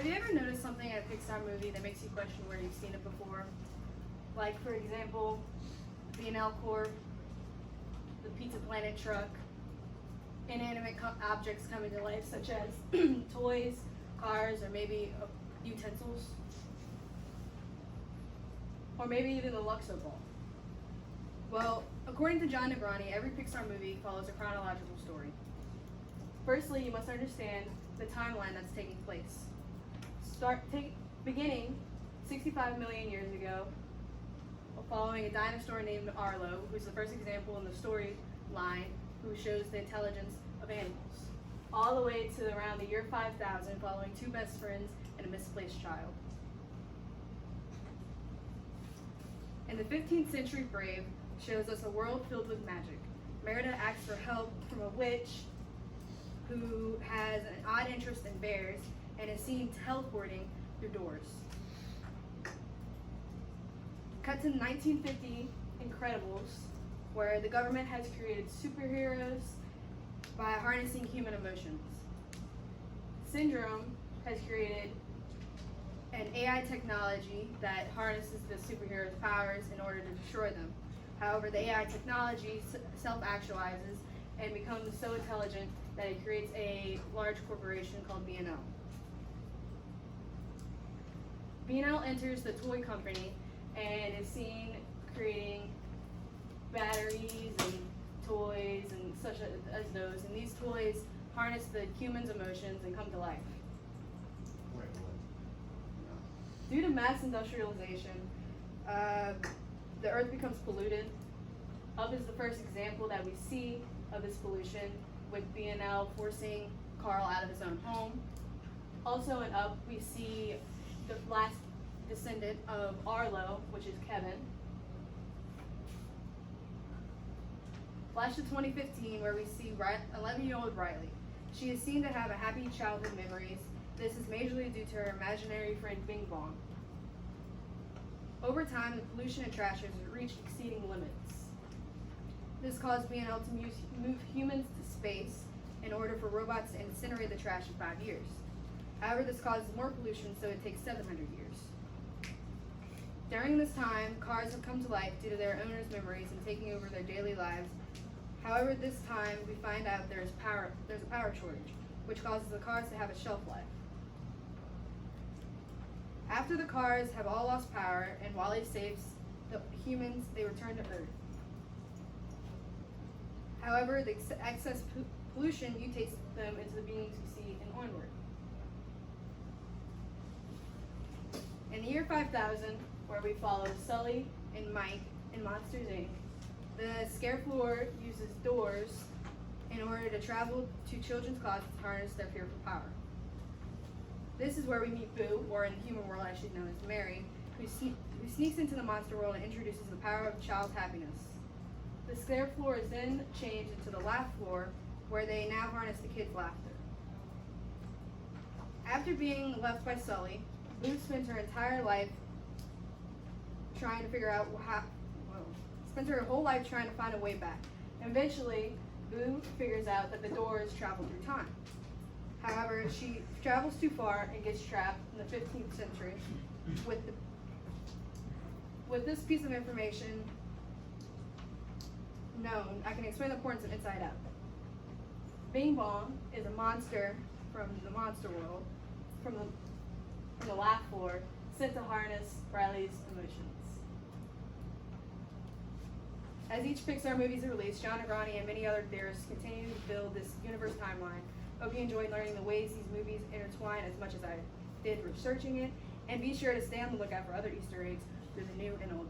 Have you ever noticed something in a Pixar movie that makes you question where you've seen it before? Like, for example, the N.L. Corp, the Pizza Planet truck, inanimate objects coming to life, such as toys, cars, or maybe utensils. Or maybe even the Luxo ball. Well, according to John Negroni, every Pixar movie follows a chronological story. Firstly, you must understand the timeline that's taking place. Beginning 65 million years ago, following a dinosaur named Arlo, who's the first example in the storyline who shows the intelligence of animals, all the way to around the year 5000, following two best friends and a misplaced child. In the 15th century, Brave shows us a world filled with magic. Merida asks for help from a witch who has an odd interest in bears and is seen teleporting through doors. Cut to 1950 Incredibles, where the government has created superheroes by harnessing human emotions. Syndrome has created an AI technology that harnesses the superheroes' powers in order to destroy them. However, the AI technology self-actualizes and becomes so intelligent that it creates a large corporation called B&L. B&L enters the toy company and is seen creating batteries and toys and such as those. And these toys harness the human's emotions and come to life. Wait, what? Due to mass industrialization, the earth becomes polluted. Up is the first example that we see of this pollution, with B&L forcing Carl out of his own home. Also in Up, we see the last descendant of Arlo, which is Kevin. Flash to 2015, where we see 11-year-old Riley. She is seen to have a happy childhood memories. This is majorly due to her imaginary friend Bing Bong. Over time, the pollution and trash has reached exceeding limits. This caused B&L to move humans to space in order for robots to incinerate the trash in 5 years. However, this causes more pollution, so it takes 700 years. During this time, cars have come to life due to their owners' memories and taking over their daily lives. However, this time we find out there's a power shortage, which causes the cars to have a shelf life. After the cars have all lost power and Wally saves the humans, they return to Earth. However, the excess pollution mutates them into the beings we see in Onward. In the year 5000, where we follow Sully and Mike in Monsters, Inc., the scare floor uses doors in order to travel to children's closets to harness their fearful power. This is where we meet Boo, or in the human world I should know as Mary, who sneaks into the monster world and introduces the power of child happiness. The scare floor is then changed into the laugh floor, where they now harness the kids' laughter. After being left by Sully, Boo spends her entire life trying to figure out spends her whole life trying to find a way back. And eventually, Boo figures out that the doors travel through time. However, she travels too far and gets trapped in the 15th century. With this piece of information known, I can explain the importance of Inside Out. Bing Bong is a monster from the monster world, from the laugh floor, sent to harness Riley's emotions. As each Pixar movie is released, John Negroni and many other theorists continue to build this universe timeline. Hope you enjoyed learning the ways these movies intertwine as much as I did researching it, and be sure to stay on the lookout for other Easter eggs through the new and old.